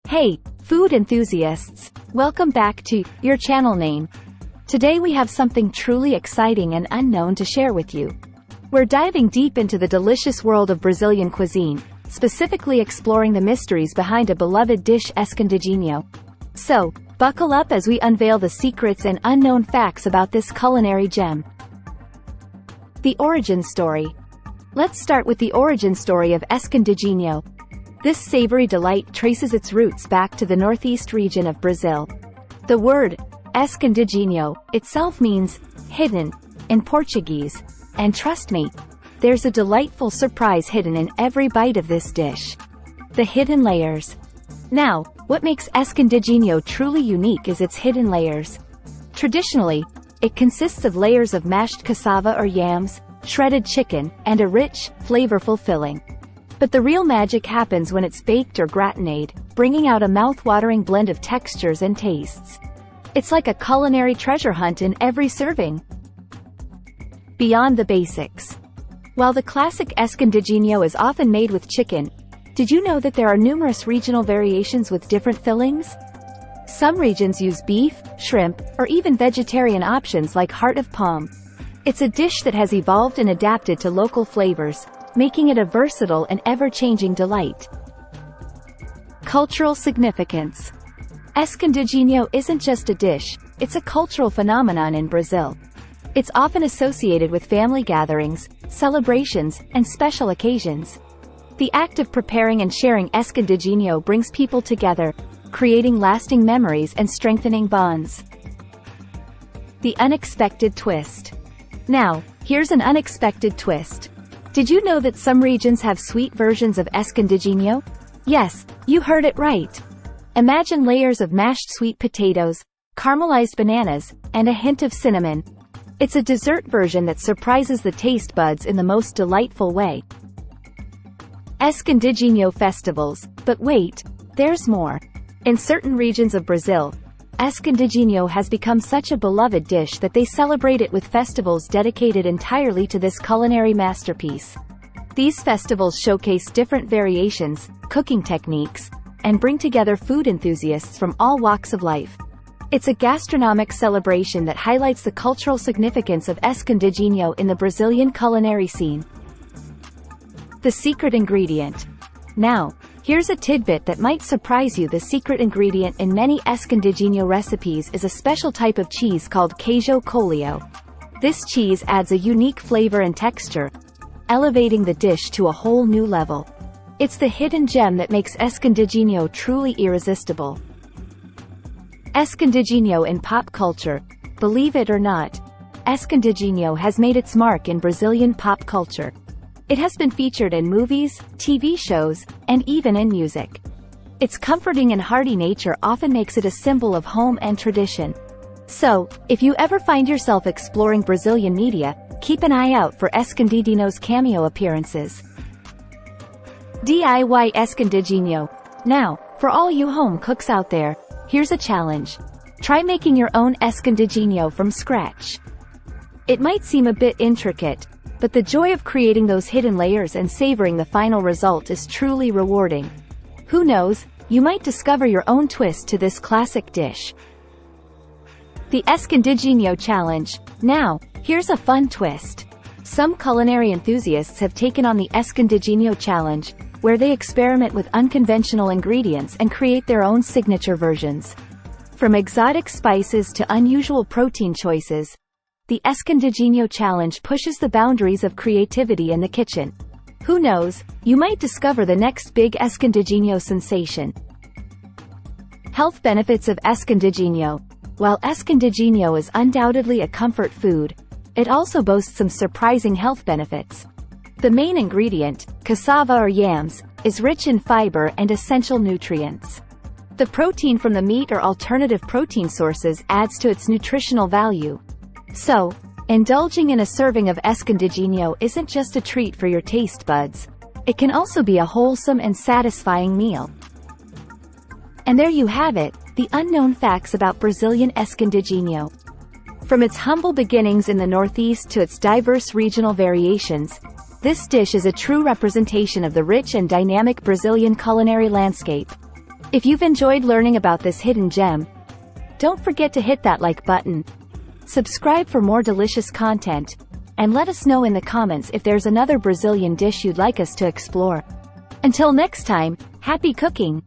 Hey, food enthusiasts! Welcome back to your channel name. Today we have something truly exciting and unknown to share with you. We're diving deep into the delicious world of Brazilian cuisine, specifically exploring the mysteries behind a beloved dish, Escondidinho. So, buckle up as we unveil the secrets and unknown facts about this culinary gem. The origin story. Let's start with the origin story of Escondidinho. This savory delight traces its roots back to the northeast region of Brazil. The word Escondidinho itself means hidden in Portuguese, and trust me, there's a delightful surprise hidden in every bite of this dish. The hidden layers. Now, what makes Escondidinho truly unique is its hidden layers. Traditionally, it consists of layers of mashed cassava or yams, shredded chicken, and a rich, flavorful filling. But the real magic happens when it's baked or gratinated, bringing out a mouth-watering blend of textures and tastes. It's like a culinary treasure hunt in every serving. Beyond the basics. While the classic Escondidinho is often made with chicken, did you know that there are numerous regional variations with different fillings? Some regions use beef, shrimp, or even vegetarian options like heart of palm. It's a dish that has evolved and adapted to local flavors, making it a versatile and ever-changing delight. Cultural significance. Escondidinho isn't just a dish, it's a cultural phenomenon in Brazil. It's often associated with family gatherings, celebrations, and special occasions. The act of preparing and sharing Escondidinho brings people together, creating lasting memories and strengthening bonds. The unexpected twist. Now, here's an unexpected twist. Did you know that some regions have sweet versions of Escondidinho? Yes, you heard it right. Imagine layers of mashed sweet potatoes, caramelized bananas, and a hint of cinnamon. It's a dessert version that surprises the taste buds in the most delightful way. Escondidinho festivals. But wait, there's more. In certain regions of Brazil, Escondidinho has become such a beloved dish that they celebrate it with festivals dedicated entirely to this culinary masterpiece. These festivals showcase different variations, cooking techniques, and bring together food enthusiasts from all walks of life. It's a gastronomic celebration that highlights the cultural significance of Escondidinho in the Brazilian culinary scene. The secret ingredient. Now, here's a tidbit that might surprise you. The secret ingredient in many Escondidinho recipes is a special type of cheese called queijo coalho. This cheese adds a unique flavor and texture, elevating the dish to a whole new level. It's the hidden gem that makes Escondidinho truly irresistible. Escondidinho in pop culture. Believe it or not, Escondidinho has made its mark in Brazilian pop culture. It has been featured in movies, TV shows, and even in music. Its comforting and hearty nature often makes it a symbol of home and tradition. So, if you ever find yourself exploring Brazilian media, keep an eye out for Escondidinho's cameo appearances. DIY Escondidinho. Now, for all you home cooks out there, here's a challenge. Try making your own Escondidinho from scratch. It might seem a bit intricate, but the joy of creating those hidden layers and savoring the final result is truly rewarding. Who knows, you might discover your own twist to this classic dish. The Escondidinho Challenge. Now, here's a fun twist. Some culinary enthusiasts have taken on the Escondidinho Challenge, where they experiment with unconventional ingredients and create their own signature versions. From exotic spices to unusual protein choices, the Escondidinho Challenge pushes the boundaries of creativity in the kitchen. Who knows, you might discover the next big Escondidinho sensation. Health benefits of Escondidinho. While Escondidinho is undoubtedly a comfort food, it also boasts some surprising health benefits. The main ingredient, cassava or yams, is rich in fiber and essential nutrients. The protein from the meat or alternative protein sources adds to its nutritional value. So, indulging in a serving of Escondidinho isn't just a treat for your taste buds, it can also be a wholesome and satisfying meal. And there you have it, the unknown facts about Brazilian Escondidinho. From its humble beginnings in the Northeast to its diverse regional variations, this dish is a true representation of the rich and dynamic Brazilian culinary landscape. If you've enjoyed learning about this hidden gem, don't forget to hit that like button. Subscribe for more delicious content, and let us know in the comments if there's another Brazilian dish you'd like us to explore. Until next time, happy cooking!